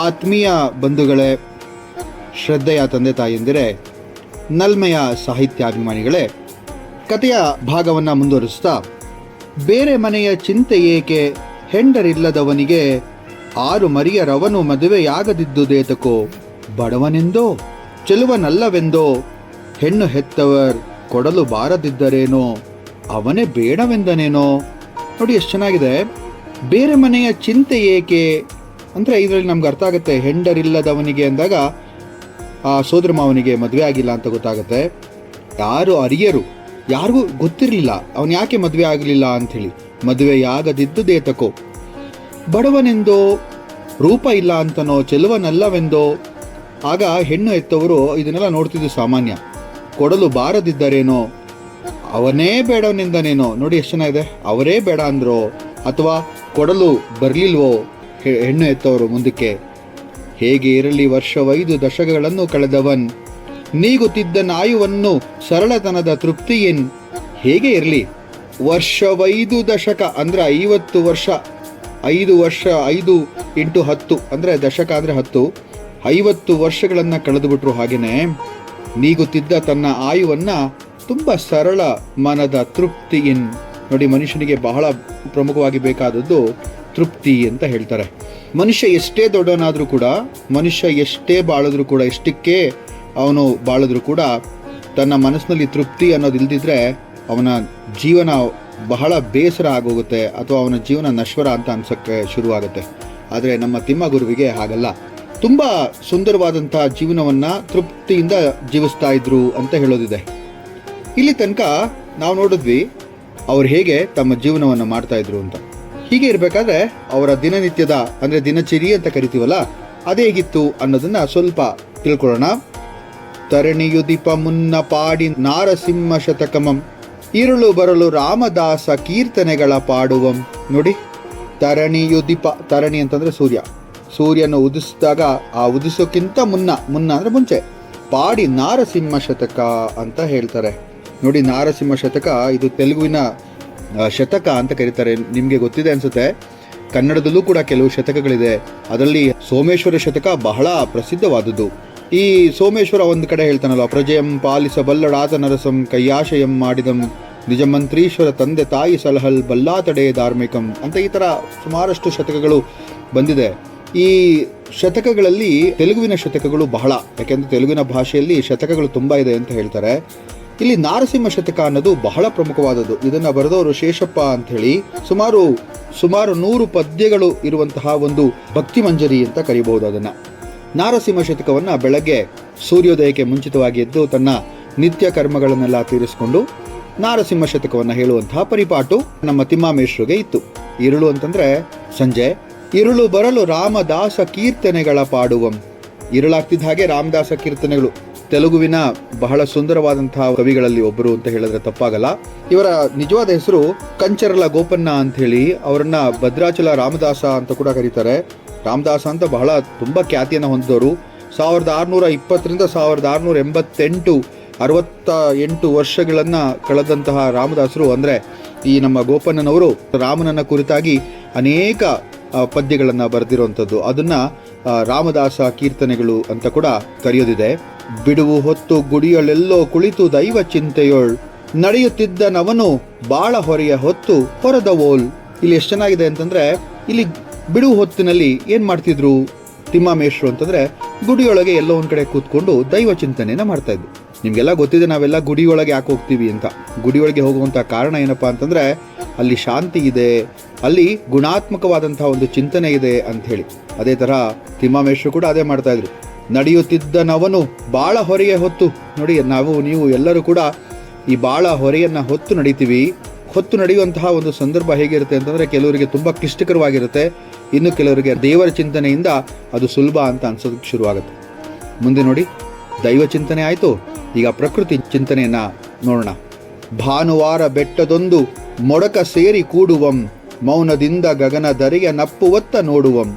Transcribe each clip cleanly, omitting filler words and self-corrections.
ಆತ್ಮೀಯ ಬಂಧುಗಳೇ, ಶ್ರದ್ಧೆಯ ತಂದೆ ತಾಯಿಯಂದಿರೇ, ನಲ್ಮೆಯ ಸಾಹಿತ್ಯಾಭಿಮಾನಿಗಳೇ, ಕಥೆಯ ಭಾಗವನ್ನು ಮುಂದುವರಿಸ್ತಾ, ಬೇರೆ ಮನೆಯ ಚಿಂತೆ ಏಕೆ, ಹೆಂಡರಿಲ್ಲದವನಿಗೆ 6 ಮರಿಯರವನು ಮದುವೆಯಾಗದಿದ್ದುದೇತಕೋ, ಬಡವನೆಂದೋ ಚೆಲುವನಲ್ಲವೆಂದೋ, ಹೆಣ್ಣು ಹೆತ್ತವರ್ ಕೊಡಲು ಬಾರದಿದ್ದರೇನೋ, ಅವನೇ ಬೇಡವೆಂದನೇನೋ. ನೋಡಿ ಎಷ್ಟು ಚೆನ್ನಾಗಿದೆ. ಬೇರೆ ಮನೆಯ ಚಿಂತೆ ಏಕೆ ಅಂದರೆ ಇದರಲ್ಲಿ ನಮ್ಗೆ ಅರ್ಥ ಆಗುತ್ತೆ, ಹೆಂಡರಿಲ್ಲದವನಿಗೆ ಅಂದಾಗ ಆ ಸೋದರ ಮಾವನಿಗೆ ಮದುವೆ ಆಗಿಲ್ಲ ಅಂತ ಗೊತ್ತಾಗುತ್ತೆ. ಯಾರು ಅರಿಯರು, ಯಾರಿಗೂ ಗೊತ್ತಿರಲಿಲ್ಲ ಅವನು ಯಾಕೆ ಮದುವೆ ಆಗಲಿಲ್ಲ ಅಂಥೇಳಿ. ಮದುವೆಯಾಗದಿದ್ದುದೇತಕೋ, ಬಡವನೆಂದೋ, ರೂಪ ಇಲ್ಲ ಅಂತನೋ, ಚೆಲುವನಲ್ಲವೆಂದೋ. ಆಗ ಹೆಣ್ಣು ಎತ್ತವರು ಇದನ್ನೆಲ್ಲ ನೋಡ್ತಿದ್ದು ಸಾಮಾನ್ಯ. ಕೊಡಲು ಬಾರದಿದ್ದರೇನೋ, ಅವನೇ ಬೇಡವನೆಂದನೇನೋ. ನೋಡಿ ಎಷ್ಟು ಚೆನ್ನಾಗಿದೆ. ಅವರೇ ಬೇಡ ಅಂದ್ರೋ ಅಥವಾ ಕೊಡಲು ಬರಲಿಲ್ವೋ ಹೆಣ್ಣು ಎತ್ತವರು ಮುಂದಕ್ಕೆ. ಹೇಗೆ ಇರಲಿ ವರ್ಷವೈದು ದಶಕಗಳನ್ನು ಕಳೆದವನ್, ನೀಗುತ್ತಿದ್ದ ನಾಯುವನ್ನು ಸರಳತನದ ತೃಪ್ತಿಯೇನ್. ಹೇಗೆ ಇರಲಿ ವರ್ಷವೈದು ದಶಕ ಅಂದರೆ 50 ವರ್ಷ, 5 ವರ್ಷ, 5 × 10 ಅಂದರೆ ದಶಕ ಅಂದರೆ 10, 50 ವರ್ಷಗಳನ್ನು ಕಳೆದುಬಿಟ್ರು. ಹಾಗೆಯೇ ನೀಗುತ್ತಿದ್ದ ತನ್ನ ಆಯುವನ್ನು ತುಂಬ ಸರಳ ಮನದ ತೃಪ್ತಿಯಿನ್. ನೋಡಿ, ಮನುಷ್ಯನಿಗೆ ಬಹಳ ಪ್ರಮುಖವಾಗಿ ಬೇಕಾದದ್ದು ತೃಪ್ತಿ ಅಂತ ಹೇಳ್ತಾರೆ. ಮನುಷ್ಯ ಎಷ್ಟೇ ದೊಡ್ಡವನಾದರೂ ಕೂಡ, ಮನುಷ್ಯ ಎಷ್ಟೇ ಬಾಳಿದ್ರೂ ಕೂಡ, ಎಷ್ಟಕ್ಕೆ ಅವನು ಬಾಳಿದ್ರೂ ಕೂಡ ತನ್ನ ಮನಸ್ಸಿನಲ್ಲಿ ತೃಪ್ತಿ ಅನ್ನೋದು ಇಲ್ದಿದ್ರೆ ಅವನ ಜೀವನ ಬಹಳ ಬೇಸರ ಆಗೋಗುತ್ತೆ ಅಥವಾ ಅವನ ಜೀವನ ನಶ್ವರ ಅಂತ ಅನ್ಸೋಕ್ಕೆ ಶುರುವಾಗುತ್ತೆ. ಆದರೆ ನಮ್ಮ ತಿಮ್ಮಗುರುವಿಗೆ ಹಾಗಲ್ಲ. ತುಂಬ ಸುಂದರವಾದಂಥ ಜೀವನವನ್ನು ತೃಪ್ತಿಯಿಂದ ಜೀವಿಸ್ತಾ ಇದ್ರು ಅಂತ ಹೇಳೋದಿದೆ. ಇಲ್ಲಿ ತನಕ ನಾವು ನೋಡಿದ್ವಿ ಅವ್ರು ಹೇಗೆ ತಮ್ಮ ಜೀವನವನ್ನು ಮಾಡ್ತಾ ಇದ್ರು ಅಂತ. ಹೀಗೆ ಇರಬೇಕಾದ್ರೆ ಅವರ ದಿನನಿತ್ಯದ ಅಂದರೆ ದಿನಚರಿ ಅಂತ ಕರಿತೀವಲ್ಲ, ಅದೇ ಹೇಗಿತ್ತು ಅನ್ನೋದನ್ನ ಸ್ವಲ್ಪ ತಿಳ್ಕೊಳ್ಳೋಣ. ತರಣಿಯುದಿಪ ಮುನ್ನ ಪಾಡಿ ನಾರಸಿಂಹ ಶತಕಮಂ, ಇರುಳು ಬರಲು ರಾಮದಾಸ ಕೀರ್ತನೆಗಳ ಪಾಡುವಂ. ನೋಡಿ, ತರಣಿಯುದಿಪ, ತರಣಿ ಅಂತಂದ್ರೆ ಸೂರ್ಯ, ಸೂರ್ಯನ ಉದಿಸಿದಾಗ ಆ ಉದಿಸೋಕ್ಕಿಂತ ಮುನ್ನ ಅಂದರೆ ಮುಂಚೆ, ಪಾಡಿ ನಾರಸಿಂಹ ಶತಕ ಅಂತ ಹೇಳ್ತಾರೆ. ನೋಡಿ, ನಾರಸಿಂಹ ಶತಕ ಇದು ತೆಲುಗುವಿನ ಶತಕ ಅಂತ ಕರೀತಾರೆ. ನಿಮಗೆ ಗೊತ್ತಿದೆ ಅನ್ಸುತ್ತೆ, ಕನ್ನಡದಲ್ಲೂ ಕೂಡ ಕೆಲವು ಶತಕಗಳಿದೆ. ಅದರಲ್ಲಿ ಸೋಮೇಶ್ವರ ಶತಕ ಬಹಳ ಪ್ರಸಿದ್ಧವಾದದ್ದು. ಈ ಸೋಮೇಶ್ವರ ಒಂದು ಕಡೆ ಹೇಳ್ತಾನಲ್ಲ, ಪ್ರಜೆಯಂ ಪಾಲಿಸಬಲ್ಲಡಾತ ನರಸಂ ಕೈಯಾಶಯಂ ಮಾಡಿದಂ ನಿಜಮಂತ್ರೀಶ್ವರ ತಂದೆ ತಾಯಿ ಸಲಹಲ್ ಬಲ್ಲಾತಡೆ ಧಾರ್ಮಿಕಂ ಅಂತ ಈ ಥರ ಸುಮಾರಷ್ಟು ಶತಕಗಳು ಬಂದಿದೆ. ಈ ಶತಕಗಳಲ್ಲಿ ತೆಲುಗುವಿನ ಶತಕಗಳು ಬಹಳ, ಯಾಕೆಂದರೆ ತೆಲುಗಿನ ಭಾಷೆಯಲ್ಲಿ ಶತಕಗಳು ತುಂಬ ಇದೆ ಅಂತ ಹೇಳ್ತಾರೆ. ಇಲ್ಲಿ ನಾರಸಿಂಹ ಶತಕ ಅನ್ನೋದು ಬಹಳ ಪ್ರಮುಖವಾದದ್ದು. ಇದನ್ನು ಬರೆದವರು ಶೇಷಪ್ಪ ಅಂತ ಹೇಳಿ. ಸುಮಾರು 100 ಪದ್ಯಗಳು ಇರುವಂತಹ ಒಂದು ಭಕ್ತಿ ಮಂಜರಿ ಅಂತ ಕರೀಬಹುದು ಅದನ್ನು. ನಾರಸಿಂಹ ಶತಕವನ್ನು ಬೆಳಗ್ಗೆ ಸೂರ್ಯೋದಯಕ್ಕೆ ಮುಂಚಿತವಾಗಿ ಎದ್ದು ತನ್ನ ನಿತ್ಯ ಕರ್ಮಗಳನ್ನೆಲ್ಲ ತೀರಿಸಿಕೊಂಡು ನಾರಸಿಂಹ ಶತಕವನ್ನು ಹೇಳುವಂತಹ ಪರಿಪಾಟು ನಮ್ಮ ತಿಮ್ಮಾಮೇಶ್ವರಿಗೆ ಇತ್ತು. ಇರುಳು ಅಂತಂದ್ರೆ ಸಂಜೆ, ಇರುಳು ಬರಲು ರಾಮದಾಸ ಕೀರ್ತನೆಗಳ ಪಾಡುವಂ. ಇರುಳಾಗ್ತಿದ್ದ ಹಾಗೆ ರಾಮದಾಸ ಕೀರ್ತನೆಗಳು, ತೆಲುಗುವಿನ ಬಹಳ ಸುಂದರವಾದಂತಹ ಕವಿಗಳಲ್ಲಿ ಒಬ್ಬರು ಅಂತ ಹೇಳಿದ್ರೆ ತಪ್ಪಾಗಲ್ಲ. ಇವರ ನಿಜವಾದ ಹೆಸರು ಕಂಚರಲ ಗೋಪನ್ನ ಅಂತ ಹೇಳಿ. ಅವರನ್ನ ಭದ್ರಾಚಲ ರಾಮದಾಸ ಅಂತ ಕೂಡ ಕರೀತಾರೆ. ರಾಮದಾಸ ಅಂತ ಬಹಳ ತುಂಬ ಖ್ಯಾತಿಯನ್ನು ಹೊಂದಿದವರು. 1620 1688 68 ವರ್ಷಗಳನ್ನು ಕಳೆದಂತಹ ರಾಮದಾಸರು. ಅಂದರೆ ಈ ನಮ್ಮ ಗೋಪನ್ನನವರು ರಾಮನನ್ನ ಕುರಿತಾಗಿ ಅನೇಕ ಪದ್ಯಗಳನ್ನು ಬರೆದಿರುವಂಥದ್ದು. ಅದನ್ನ ರಾಮದಾಸ ಕೀರ್ತನೆಗಳು ಅಂತ ಕೂಡ ಕರೆಯೋದಿದೆ. ಬಿಡುವು ಹೊತ್ತು ಗುಡಿಯಳೆಲ್ಲೋ ಕುಳಿತು ದೈವ ಚಿಂತೆಯೊಳ್, ನಡೆಯುತ್ತಿದ್ದನವನು ಬಾಳ ಹೊರೆಯ ಹೊತ್ತು ಹೊರದವೋಲ್. ಇಲ್ಲಿ ಎಷ್ಟು ಚೆನ್ನಾಗಿದೆ ಅಂತಂದ್ರೆ, ಇಲ್ಲಿ ಬಿಡುವು ಹೊತ್ತಿನಲ್ಲಿ ಏನ್ ಮಾಡ್ತಿದ್ರು ತಿಮ್ಮಾಮೇಶ್ವರು ಅಂತಂದ್ರೆ, ಗುಡಿಯೊಳಗೆ ಎಲ್ಲೋ ಒಂದ್ ಕಡೆ ಕೂತ್ಕೊಂಡು ದೈವ ಚಿಂತನೆಯನ್ನ ಮಾಡ್ತಾ ಇದ್ರು. ನಿಮ್ಗೆಲ್ಲ ಗೊತ್ತಿದೆ ನಾವೆಲ್ಲ ಗುಡಿಯೊಳಗೆ ಯಾಕೆ ಹೋಗ್ತೀವಿ ಅಂತ. ಗುಡಿಯೊಳಗೆ ಹೋಗುವಂಥ ಕಾರಣ ಏನಪ್ಪಾ ಅಂತಂದ್ರೆ, ಅಲ್ಲಿ ಶಾಂತಿ ಇದೆ, ಅಲ್ಲಿ ಗುಣಾತ್ಮಕವಾದಂತಹ ಒಂದು ಚಿಂತನೆ ಇದೆ ಅಂತ ಹೇಳಿ. ಅದೇ ತರ ತಿಮ್ಮಾಮೇಶ್ವರು ಕೂಡ ಅದೇ ಮಾಡ್ತಾ ಇದ್ರು. ನಡೆಯುತ್ತಿದ್ದನವನು ಬಾಳ ಹೊರೆಯ ಹೊತ್ತು. ನೋಡಿ, ನೀವು ಎಲ್ಲರೂ ಕೂಡ ಈ ಬಾಳ ಹೊರೆಯನ್ನ ಹೊತ್ತು ನಡೀತೀವಿ. ಹೊತ್ತು ನಡೆಯುವಂತಹ ಒಂದು ಸಂದರ್ಭ ಹೇಗಿರುತ್ತೆ ಅಂತಂದ್ರೆ, ಕೆಲವರಿಗೆ ತುಂಬಾ ಕ್ಲಿಷ್ಟಕರವಾಗಿರುತ್ತೆ, ಇನ್ನು ಕೆಲವರಿಗೆ ದೇವರ ಚಿಂತನೆಯಿಂದ ಅದು ಸುಲಭ ಅಂತ ಅನ್ಸೋದಕ್ಕೆ ಶುರುವಾಗುತ್ತೆ. ಮುಂದೆ ನೋಡಿ, ದೈವ ಚಿಂತನೆ ಆಯ್ತು, ಈಗ ಪ್ರಕೃತಿ ಚಿಂತನೆಯನ್ನ ನೋಡೋಣ. ಭಾನುವಾರ ಬೆಟ್ಟದೊಂದು ಮೊಡಕ ಸೇರಿ ಕೂಡುವಂ, ಮೌನದಿಂದ ಗಗನ ದರೆಯ ನಪ್ಪುವತ್ತ ನೋಡುವಂ,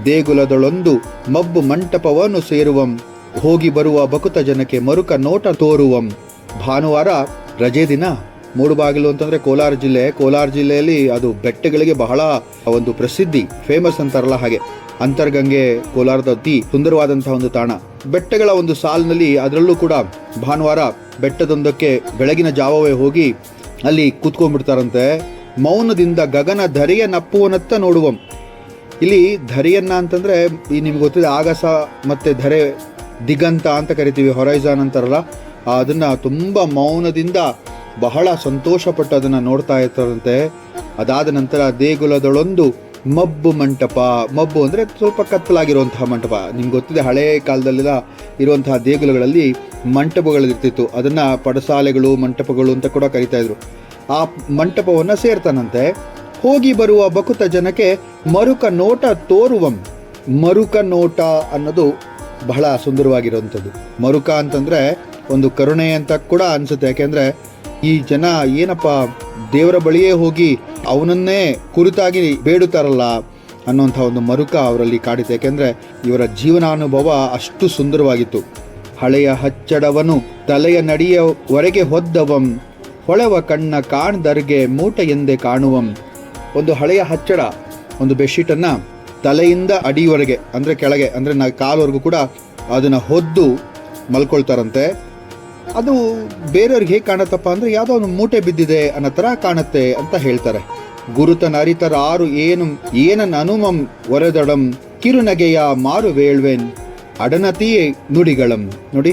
ದೇಗುಲದೊಳೊಂದು ಮಬ್ಬು ಮಂಟಪವನ್ನು ಸೇರುವಂ, ಹೋಗಿ ಬರುವ ಬಕುತ ಜನಕ್ಕೆ ಮರುಕ ನೋಟ ತೋರುವಂ. ಭಾನುವಾರ ರಜೆ ದಿನ. ಮೂಡುಬಾಗಿಲು ಅಂತಂದ್ರೆ ಕೋಲಾರ ಜಿಲ್ಲೆ. ಕೋಲಾರ ಜಿಲ್ಲೆಯಲ್ಲಿ ಅದು ಬೆಟ್ಟಗಳಿಗೆ ಬಹಳ ಒಂದು ಪ್ರಸಿದ್ಧಿ, ಫೇಮಸ್ ಅಂತಾರಲ್ಲ ಹಾಗೆ. ಅಂತರ್ಗಂಗೆ ಕೋಲಾರದ ಅತಿ ಸುಂದರವಾದಂತಹ ಒಂದು ತಾಣ. ಬೆಟ್ಟಗಳ ಒಂದು ಸಾಲಿನಲ್ಲಿ, ಅದರಲ್ಲೂ ಕೂಡ ಭಾನುವಾರ ಬೆಟ್ಟದೊಂದಕ್ಕೆ ಬೆಳಗಿನ ಜಾವವೇ ಹೋಗಿ ಅಲ್ಲಿ ಕೂತ್ಕೊಂಡ್ಬಿಡ್ತಾರಂತೆ. ಮೌನದಿಂದ ಗಗನ ಧರೆಯ ನಪ್ಪುವನತ್ತ ನೋಡುವ. ಇಲ್ಲಿ ಧರೆಯನ್ನ ಅಂತಂದ್ರೆ ಈ ನಿಮ್ಗೆ ಗೊತ್ತಿದೆ, ಆಗಸ ಮತ್ತೆ ಧರೆ ದಿಗಂತ ಅಂತ ಕರಿತೀವಿ, ಹೊರೈಸಾನ್ ಅಂತಾರಲ್ಲ, ಅದನ್ನ ತುಂಬಾ ಮೌನದಿಂದ ಬಹಳ ಸಂತೋಷಪಟ್ಟು ಅದನ್ನ ನೋಡ್ತಾ ಇರ್ತಾರಂತೆ. ಅದಾದ ನಂತರ ದೇಗುಲದೊಳೊಂದು ಮಬ್ಬು ಮಂಟಪ. ಮಬ್ಬು ಅಂದ್ರೆ ಸ್ವಲ್ಪ ಕತ್ತಲಾಗಿರುವಂತಹ ಮಂಟಪ. ನಿಮ್ಗೆ ಗೊತ್ತಿದೆ, ಹಳೆ ಕಾಲದಲ್ಲೆಲ್ಲ ಇರುವಂತಹ ದೇಗುಲಗಳಲ್ಲಿ ಮಂಟಪಗಳಿರ್ತಿತ್ತು. ಅದನ್ನ ಪಡಸಾಲೆಗಳು, ಮಂಟಪಗಳು ಅಂತ ಕೂಡ ಕರಿತಾ ಇದ್ರು. ಆ ಮಂಟಪವನ್ನ ಸೇರ್ತಾನಂತೆ. ಹೋಗಿ ಬರುವ ಬಕುತ ಜನಕ್ಕೆ ಮರುಕ ನೋಟ ತೋರುವಂ. ಮರುಕ ನೋಟ ಅನ್ನೋದು ಬಹಳ ಸುಂದರವಾಗಿರುವಂಥದ್ದು. ಮರುಕ ಅಂತಂದ್ರೆ ಒಂದು ಕರುಣೆ ಅಂತ ಕೂಡ ಅನ್ಸುತ್ತೆ. ಯಾಕೆಂದ್ರೆ ಈ ಜನ ಏನಪ್ಪ ದೇವರ ಬಳಿಯೇ ಹೋಗಿ ಅವನನ್ನೇ ಕುರಿತಾಗಿ ಬೇಡುತ್ತಾರಲ್ಲ ಅನ್ನುವಂಥ ಒಂದು ಮರುಕ ಅವರಲ್ಲಿ ಕಾಡಿತು. ಯಾಕೆಂದ್ರೆ ಇವರ ಜೀವನಾನುಭವ ಅಷ್ಟು ಸುಂದರವಾಗಿತ್ತು. ಹಳೆಯ ಹಚ್ಚಡವನು ತಲೆಯ ನಡಿಯವರೆಗೆ ಹೊದ್ದವಂ, ಹೊಳೆವ ಕಣ್ಣ ಕಾಣ್ದರ್ಗೆ ಮೂಟ ಎಂದೇ ಕಾಣುವಂ. ಒಂದು ಹಳೆಯ ಹಚ್ಚಡ, ಒಂದು ಬೆಡ್ಶೀಟನ್ನು ತಲೆಯಿಂದ ಅಡಿವರೆಗೆ ಅಂದರೆ ಕೆಳಗೆ ಅಂದರೆ ಕಾಲವರೆಗೂ ಕೂಡ ಅದನ್ನು ಹೊದ್ದು ಮಲ್ಕೊಳ್ತಾರಂತೆ. ಅದು ಬೇರೆಯವ್ರಿಗೆ ಹೇಗೆ ಕಾಣುತ್ತಪ್ಪ ಅಂದರೆ ಯಾವುದೋ ಒಂದು ಮೂಟೆ ಬಿದ್ದಿದೆ ಅನ್ನೋ ಥರ ಕಾಣುತ್ತೆ ಅಂತ ಹೇಳ್ತಾರೆ. ಗುರುತನ ಅರಿತರಾರು ಏನನ್ ಅನುಮಂ ಒರೆದೊಡಂ, ಕಿರುನಗೆಯ ಮಾರು ವೇಳ್ವೆನ್ ಅಡನತಿಯೇ ನುಡಿಗಳಂ. ನೋಡಿ,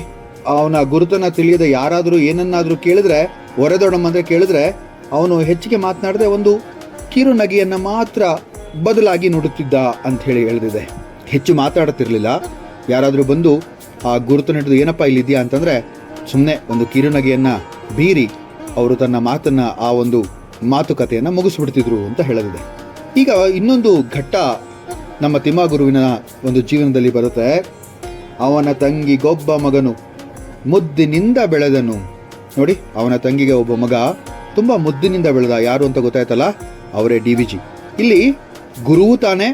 ಅವನ ಗುರುತನ ತಿಳಿಯದ ಯಾರಾದರೂ ಏನನ್ನಾದರೂ ಕೇಳಿದ್ರೆ, ಒರೆದೊಡಂ ಅಂದರೆ ಕೇಳಿದ್ರೆ ಅವನು ಹೆಚ್ಚಿಗೆ ಮಾತನಾಡದೆ ಒಂದು ಕಿರುನಗೆಯನ್ನು ಮಾತ್ರ ಬದಲಾಗಿ ನುಡುತ್ತಿದ್ದ ಅಂತ ಹೇಳಿ ಹೇಳಿದೆ. ಹೆಚ್ಚು ಮಾತಾಡುತ್ತಿರಲಿಲ್ಲ. ಯಾರಾದರೂ ಬಂದು ಆ ಗುರುತನ ಹಿಡಿದು ಏನಪ್ಪ ಇಲ್ಲಿದೆಯಾ ಅಂತಂದರೆ ಸುಮ್ಮನೆ ಒಂದು ಕಿರುನಗೆಯನ್ನು ಬೀರಿ ಅವರು ತನ್ನ ಮಾತನ್ನು, ಆ ಒಂದು ಮಾತುಕತೆಯನ್ನು ಮುಗಿಸ್ಬಿಡ್ತಿದ್ರು ಅಂತ ಹೇಳಲಿದೆ. ಈಗ ಇನ್ನೊಂದು ಘಟ್ಟ ನಮ್ಮ ತಿಮ್ಮಗುರುವಿನ ಒಂದು ಜೀವನದಲ್ಲಿ ಬರುತ್ತೆ. ಅವನ ತಂಗಿ ಗೊಬ್ಬ ಮಗನು ಮುದ್ದಿನಿಂದ ಬೆಳೆದನು. ನೋಡಿ, ಅವನ ತಂಗಿಗೆ ಒಬ್ಬ ಮಗ ತುಂಬ ಮುದ್ದಿನಿಂದ ಬೆಳೆದ. ಯಾರು ಅಂತ ಗೊತ್ತಾಯ್ತಲ್ಲ, ಅವರೇ DVG. ಇಲ್ಲಿ ಗುರುವು ತಾನೆ,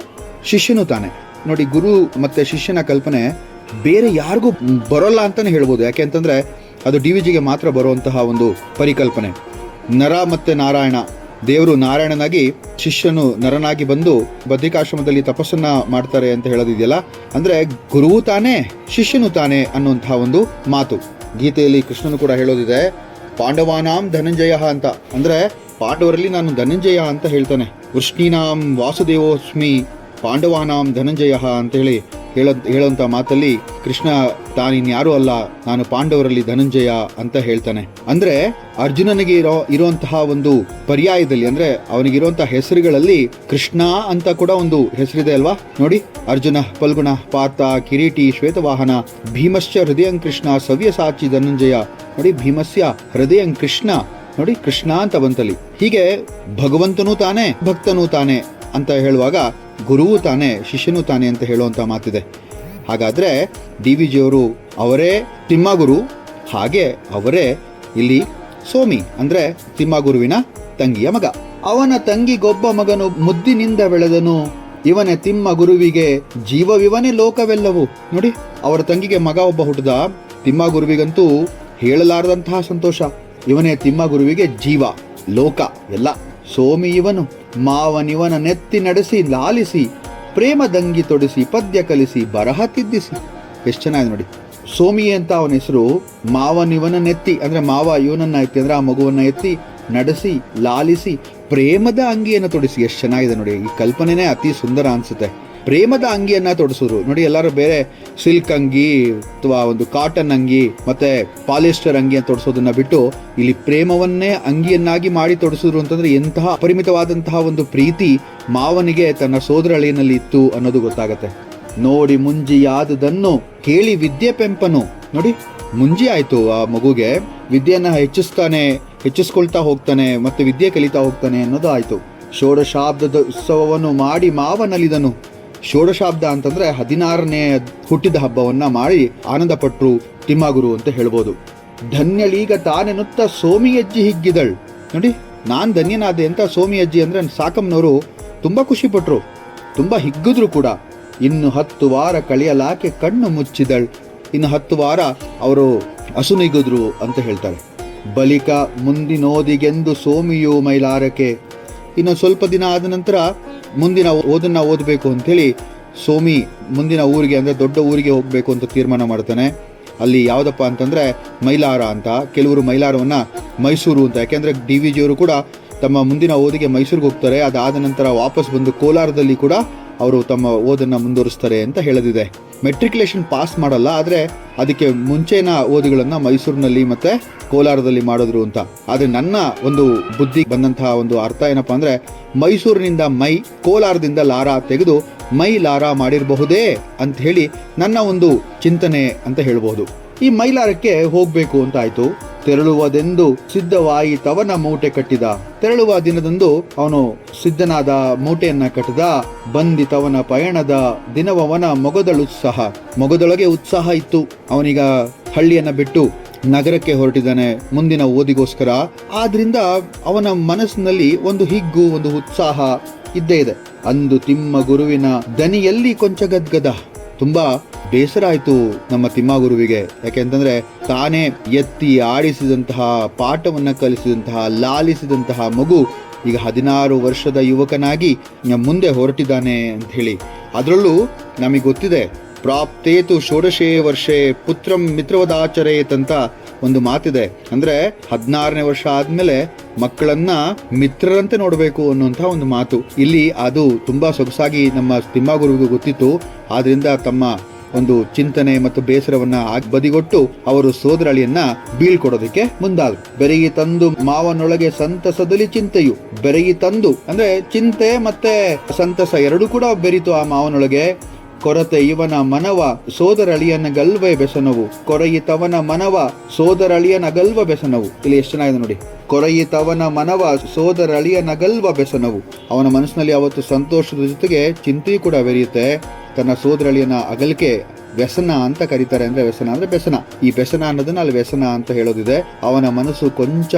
ಶಿಷ್ಯನೂ ತಾನೆ. ನೋಡಿ, ಗುರು ಮತ್ತು ಶಿಷ್ಯನ ಕಲ್ಪನೆ ಬೇರೆ ಯಾರಿಗೂ ಬರೋಲ್ಲ ಅಂತಲೇ ಹೇಳ್ಬೋದು. ಯಾಕೆ ಅಂತಂದರೆ ಅದು DVGಗೆ ಮಾತ್ರ ಬರುವಂತಹ ಒಂದು ಪರಿಕಲ್ಪನೆ. ನರ ಮತ್ತು ನಾರಾಯಣ, ದೇವರು ನಾರಾಯಣನಾಗಿ ಶಿಷ್ಯನು ನರನಾಗಿ ಬಂದು ಬದ್ರಿಕಾಶ್ರಮದಲ್ಲಿ ತಪಸ್ಸನ್ನ ಮಾಡ್ತಾರೆ ಅಂತ ಹೇಳೋದಿದೆಯಲ್ಲ, ಅಂದರೆ ಗುರುವು ತಾನೇ ಶಿಷ್ಯನು ತಾನೇ ಅನ್ನುವಂತಹ ಒಂದು ಮಾತು. ಗೀತೆಯಲ್ಲಿ ಕೃಷ್ಣನು ಕೂಡ ಹೇಳೋದಿದೆ, ಪಾಂಡವಾನಾಂ ಧನಂಜಯ ಅಂತ. ಅಂದರೆ ಪಾಂಡವರಲ್ಲಿ ನಾನು ಧನಂಜಯ ಅಂತ ಹೇಳ್ತಾನೆ. ವೃಷ್ಣೀನಾಂ ವಾಸುದೇವೋಸ್ಮಿ ಪಾಂಡವಾನಾಂ ಧನಂಜಯ ಅಂತ ಹೇಳುವಂಥ ಮಾತಲ್ಲಿ ಕೃಷ್ಣ ತಾನಿನ್ಯಾರೂ ಅಲ್ಲ, ನಾನು ಪಾಂಡವರಲ್ಲಿ ಧನಂಜಯ ಅಂತ ಹೇಳ್ತಾನೆ. ಅಂದ್ರೆ ಅರ್ಜುನನಿಗೆ ಇರುವಂತಹ ಒಂದು ಪರ್ಯಾಯದಲ್ಲಿ, ಅಂದ್ರೆ ಅವನಿಗಿರುವಂತಹ ಹೆಸರುಗಳಲ್ಲಿ ಕೃಷ್ಣ ಅಂತ ಕೂಡ ಒಂದು ಹೆಸರಿದೆ ಅಲ್ವಾ. ನೋಡಿ, ಅರ್ಜುನ, ಫಲ್ಗುಣ, ಪಾರ್ಥ, ಕಿರೀಟಿ, ಶ್ವೇತವಾಹನ, ಭೀಮಶ್ಚ ಹೃದಯಂ ಕೃಷ್ಣ, ಸವ್ಯಸಾಚಿ ಧನಂಜಯ. ನೋಡಿ, ಭೀಮಸ್ಯ ಹೃದಯಂ ಕೃಷ್ಣ, ನೋಡಿ ಕೃಷ್ಣ ಅಂತ ಬಂತಲ್ಲಿ. ಹೀಗೆ ಭಗವಂತನೂ ತಾನೇ, ಭಕ್ತನೂ ತಾನೇ ಅಂತ ಹೇಳುವಾಗ ಗುರುವು ತಾನೇ, ಶಿಷ್ಯನೂ ತಾನೇ ಅಂತ ಹೇಳುವಂಥ ಮಾತಿದೆ. ಹಾಗಾದರೆ DVG ಅವರು ಅವರೇ ತಿಮ್ಮಗುರು, ಹಾಗೆ ಅವರೇ ಇಲ್ಲಿ ಸೋಮಿ ಅಂದರೆ ತಿಮ್ಮಗುರುವಿನ ತಂಗಿಯ ಮಗ. ಅವನ ತಂಗಿಗೊಬ್ಬ ಮಗನು ಮುದ್ದಿನಿಂದ ಬೆಳೆದನು, ಇವನೇ ತಿಮ್ಮ ಗುರುವಿಗೆ ಜೀವವಿವನೇ ಲೋಕವೆಲ್ಲವೂ. ನೋಡಿ, ಅವರ ತಂಗಿಗೆ ಮಗ ಒಬ್ಬ ಹುಟ್ಟಿದ. ತಿಮ್ಮ ಗುರುವಿಗಂತೂ ಹೇಳಲಾರದಂತಹ ಸಂತೋಷ. ಇವನೇ ತಿಮ್ಮ ಗುರುವಿಗೆ ಜೀವ, ಲೋಕ ಎಲ್ಲ. ಸೋಮಿ ಇವನು ಮಾವನಿವನ ನೆತ್ತಿ ನಡೆಸಿ ಲಾಲಿಸಿ, ಪ್ರೇಮ ದಂಗಿ ತೊಡಿಸಿ, ಪದ್ಯ ಕಲಿಸಿ, ಬರಹ ತಿದ್ದಿಸಿ. ಎಷ್ಟು ಚೆನ್ನಾಗಿದೆ ನೋಡಿ. ಸೋಮಿ ಅಂತ ಅವನ ಹೆಸರು. ಮಾವನಿವನ ನೆತ್ತಿ ಅಂದ್ರೆ ಮಾವ ಇವನನ್ನ ಎತ್ತಿ ಅಂದ್ರೆ ಆ ಮಗುವನ್ನ ಎತ್ತಿ ನಡೆಸಿ, ಲಾಲಿಸಿ, ಪ್ರೇಮದ ಅಂಗಿಯನ್ನು ತೊಡಿಸಿ. ಎಷ್ಟು ಚೆನ್ನಾಗಿದೆ ನೋಡಿ. ಈ ಕಲ್ಪನೆನೇ ಅತಿ ಸುಂದರ ಅನ್ಸುತ್ತೆ. ಪ್ರೇಮದ ಅಂಗಿಯನ್ನ ತೊಡಿಸಿದ್ರು ನೋಡಿ. ಎಲ್ಲರೂ ಬೇರೆ ಸಿಲ್ಕ್ ಅಂಗಿ ಅಥವಾ ಒಂದು ಕಾಟನ್ ಅಂಗಿ ಮತ್ತೆ ಪಾಲಿಸ್ಟರ್ ಅಂಗಿ ಅಂತ ತೊಡಿಸೋದನ್ನ ಬಿಟ್ಟು ಇಲ್ಲಿ ಪ್ರೇಮವನ್ನೇ ಅಂಗಿಯನ್ನಾಗಿ ಮಾಡಿ ತೊಡಿಸಿದ್ರು ಅಂತಂದ್ರೆ ಎಂತಹ ಅಪರಿಮಿತವಾದಂತಹ ಒಂದು ಪ್ರೀತಿ ಮಾವನಿಗೆ ತನ್ನ ಸೋದರಳಿಯಲ್ಲಿ ಇತ್ತು ಅನ್ನೋದು ಗೊತ್ತಾಗತ್ತೆ. ನೋಡಿ ಮುಂಜಿಯಾದುದನ್ನು ಕೇಳಿ ವಿದ್ಯೆ ಪೆಂಪನು. ನೋಡಿ, ಮುಂಜಿ ಆಯ್ತು ಆ ಮಗುಗೆ, ವಿದ್ಯೆಯನ್ನ ಹೆಚ್ಚಿಸ್ಕೊಳ್ತಾ ಹೋಗ್ತಾನೆ, ಮತ್ತೆ ವಿದ್ಯೆ ಕಲಿತಾ ಹೋಗ್ತಾನೆ ಅನ್ನೋದು ಆಯ್ತು. ಷೋಡಶಾಬ್ದದ ಉತ್ಸವವನ್ನು ಮಾಡಿ ಮಾವನಲಿದನು. ಷೋಡಶಾಬ್ದ ಅಂತಂದ್ರೆ 16ನೇ ಹುಟ್ಟಿದ ಹಬ್ಬವನ್ನ ಮಾಡಿ ಆನಂದ ಪಟ್ರು ತಿಮ್ಮಗುರು ಅಂತ ಹೇಳ್ಬೋದು. ಧನ್ಯಳೀಗ ತಾನೆನ್ನುತ್ತ ಸೋಮಿಯಜ್ಜಿ ಹಿಗ್ಗಿದಳು. ನೋಡಿ, ನಾನ್ ಧನ್ಯನಾದೆ ಅಂತ ಸೋಮಿಯಜ್ಜಿ ಅಂದ್ರೆ ಸಾಕಮ್ಮನವರು ತುಂಬಾ ಖುಷಿ ಪಟ್ರು, ತುಂಬಾ ಹಿಗ್ಗಿದ್ರು ಕೂಡ. ಇನ್ನು 10 ವಾರ ಕಳೆಯಲಾಕೆ ಕಣ್ಣು ಮುಚ್ಚಿದಳು. ಇನ್ನು 10 ವಾರ ಅವರು ಅಸುನಿಗಿದ್ರು ಅಂತ ಹೇಳ್ತಾರೆ. ಬಳಿಕ ಮುಂದಿನೋದಿಗೆಂದು ಸೋಮಿಯು ಮೈಲಾರಕ್ಕೆ. ಇನ್ನು ಸ್ವಲ್ಪ ದಿನ ಆದ ನಂತರ ಮುಂದಿನ ಓದನ್ನ ಓದಬೇಕು ಅಂತೇಳಿ ಸೋಮಿ ಮುಂದಿನ ಊರಿಗೆ ಅಂದರೆ ದೊಡ್ಡ ಊರಿಗೆ ಹೋಗಬೇಕು ಅಂತ ತೀರ್ಮಾನ ಮಾಡ್ತಾನೆ. ಅಲ್ಲಿ ಯಾವುದಪ್ಪ ಅಂತಂದರೆ ಮೈಲಾರ ಅಂತ. ಕೆಲವರು ಮೈಲಾರವನ್ನು ಮೈಸೂರು ಅಂತ, ಯಾಕೆಂದರೆ DVG ಅವರು ಕೂಡ ತಮ್ಮ ಮುಂದಿನ ಓದಿಗೆ ಮೈಸೂರಿಗೆ ಹೋಗ್ತಾರೆ. ಅದಾದ ನಂತರ ವಾಪಸ್ ಬಂದು ಕೋಲಾರದಲ್ಲಿ ಕೂಡ ಅವರು ತಮ್ಮ ಓದನ್ನು ಮುಂದುವರಿಸ್ತಾರೆ ಅಂತ ಹೇಳದಿದೆ. ಮೆಟ್ರಿಕ್ಯುಲೇಷನ್ ಪಾಸ್ ಮಾಡಲ್ಲ, ಆದರೆ ಅದಕ್ಕೆ ಮುಂಚೆನ ಓದುಗಳನ್ನು ಮೈಸೂರಿನಲ್ಲಿ ಮತ್ತು ಕೋಲಾರದಲ್ಲಿ ಮಾಡಿದ್ರು ಅಂತ. ಆದರೆ ನನ್ನ ಒಂದು ಬುದ್ಧಿ ಬಂದಂತಹ ಒಂದು ಅರ್ಥ ಏನಪ್ಪ ಅಂದರೆ, ಮೈಸೂರಿನಿಂದ ಮೈ, ಕೋಲಾರದಿಂದ ಲಾರ ತೆಗೆದು ಮೈ ಲಾರ ಮಾಡಿರಬಹುದೇ ಅಂತ ಹೇಳಿ ನನ್ನ ಒಂದು ಚಿಂತನೆ ಅಂತ ಹೇಳ್ಬೋದು. ಈ ಮೈಲಾರಕ್ಕೆ ಹೋಗಬೇಕು ಅಂತ ಆಯಿತು. ತೆರಳುವುದೆಂದು ಸಿದ್ಧವಾಯಿತವನ ಮೂಟೆ ಕಟ್ಟಿದ. ತೆರಳುವ ದಿನದಂದು ಅವನು ಸಿದ್ಧನಾದ, ಮೂಟೆಯನ್ನ ಕಟ್ಟಿದ. ಬಂದಿತವನ ಪಯಣದ ದಿನವವನ ಮೊಗದೊಳಗೆ ಉತ್ಸಾಹ ಇತ್ತು. ಅವನೀಗ ಹಳ್ಳಿಯನ್ನ ಬಿಟ್ಟು ನಗರಕ್ಕೆ ಹೊರಟಿದ್ದಾನೆ ಮುಂದಿನ ಓದಿಗೋಸ್ಕರ. ಆದ್ರಿಂದ ಅವನ ಮನಸ್ಸಿನಲ್ಲಿ ಒಂದು ಹಿಗ್ಗು, ಒಂದು ಉತ್ಸಾಹ ಇದ್ದೇ ಇದೆ. ಅಂದು ತಿಮ್ಮ ಗುರುವಿನ ದನಿಯಲ್ಲಿ ಕೊಂಚ ಗದ್ಗದ. ತುಂಬಾ ಬೇಸರ ಆಯಿತು ನಮ್ಮ ತಿಮ್ಮಗುರುವಿಗೆ. ಯಾಕೆಂತಂದ್ರೆ ತಾನೇ ಎತ್ತಿ ಆಡಿಸಿದಂತಹ, ಪಾಠವನ್ನ ಕಲಿಸಿದಂತಹ, ಲಾಲಿಸಿದಂತಹ ಮಗು ಈಗ 16 ವರ್ಷದ ಯುವಕನಾಗಿ ಮುಂದೆ ಹೊರಟಿದ್ದಾನೆ ಅಂತ ಹೇಳಿ. ಅದರಲ್ಲೂ ನಮಗೆ ಗೊತ್ತಿದೆ, ಪ್ರಾಪ್ತೇತು ಷೋಡಶೇ ವರ್ಷೆ ಪುತ್ರಂ ಮಿತ್ರವದಾಚರೇತ್ ಅಂತ ಒಂದು ಮಾತಿದೆ. ಅಂದ್ರೆ 16ನೇ ವರ್ಷ ಆದ್ಮೇಲೆ ಮಕ್ಕಳನ್ನ ಮಿತ್ರರಂತೆ ನೋಡಬೇಕು ಅನ್ನುವಂತಹ ಒಂದು ಮಾತು. ಇಲ್ಲಿ ಅದು ತುಂಬಾ ಸೊಗಸಾಗಿ ನಮ್ಮ ತಿಮ್ಮಗುರುವಿಗೂ ಗೊತ್ತಿತ್ತು. ಆದ್ರಿಂದ ತಮ್ಮ ಒಂದು ಚಿಂತನೆ ಮತ್ತು ಬೇಸರವನ್ನ ಬದಿಗೊಟ್ಟು ಅವರು ಸೋದರಳಿಯನ್ನ ಬೀಳ್ಕೊಡೋದಕ್ಕೆ ಮುಂದಾದ್ರು. ಬೆರಗಿ ತಂದು ಮಾವನೊಳಗೆ ಸಂತಸದಲ್ಲಿ ಚಿಂತೆಯು. ಬೆರಗಿ ತಂದು ಅಂದ್ರೆ ಚಿಂತೆ ಮತ್ತೆ ಸಂತಸ ಎರಡೂ ಕೂಡ ಬೆರಿತು ಆ ಮಾವನೊಳಗೆ. ಕೊರತೆ ಇವನ ಮನವ ಸೋದರಳಿಯನ ಗಲ್ವೇ ಬೆಸನವು. ಕೊರೆಯಿತವನ ಮನವ ಸೋದರಳಿಯನ ಗಲ್ವ ಬೆಸನವು. ಇಲ್ಲಿ ಎಷ್ಟು ಚೆನ್ನಾಗಿದೆ ನೋಡಿ. ಕೊರೆಯಿತವನ ಮನವ ಸೋದರಳಿಯನ ಗಲ್ವ ಬೆಸನವು. ಅವನ ಮನಸ್ಸಿನಲ್ಲಿ ಅವತ್ತು ಸಂತೋಷದ ಜೊತೆಗೆ ಚಿಂತೆಯೂ ಕೂಡ ಬೆರೆಯುತ್ತೆ. ತನ್ನ ಸೋದರಳಿಯನ ಅಗಲಿಕೆ ವ್ಯಸನ ಅಂತ ಕರೀತಾರೆ. ಅಂದ್ರೆ ವ್ಯಸನ ಅಂದ್ರೆ ಬೆಸನ. ಈ ಬೆಸನ ಅನ್ನೋದನ್ನ ಅಲ್ಲಿ ವ್ಯಸನ ಅಂತ ಹೇಳೋದಿದೆ. ಅವನ ಮನಸ್ಸು ಕೊಂಚ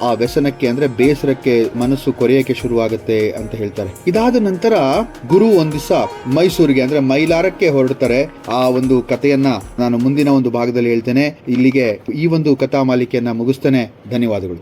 ಆ ವ್ಯಸನಕ್ಕೆ ಅಂದ್ರೆ ಬೇಸರಕ್ಕೆ ಮನಸ್ಸು ಕೊರೆಯಕ್ಕೆ ಶುರುವಾಗುತ್ತೆ ಅಂತ ಹೇಳ್ತಾರೆ. ಇದಾದ ನಂತರ ಗುರು ಒಂದ್ ದಿವಸ ಮೈಸೂರಿಗೆ ಅಂದ್ರೆ ಮೈಲಾರಕ್ಕೆ ಹೊರಡ್ತಾರೆ. ಆ ಒಂದು ಕಥೆಯನ್ನ ನಾನು ಮುಂದಿನ ಒಂದು ಭಾಗದಲ್ಲಿ ಹೇಳ್ತೇನೆ. ಇಲ್ಲಿಗೆ ಈ ಒಂದು ಕಥಾ ಮಾಲಿಕೆಯನ್ನ ಮುಗಿಸ್ತೇನೆ. ಧನ್ಯವಾದಗಳು.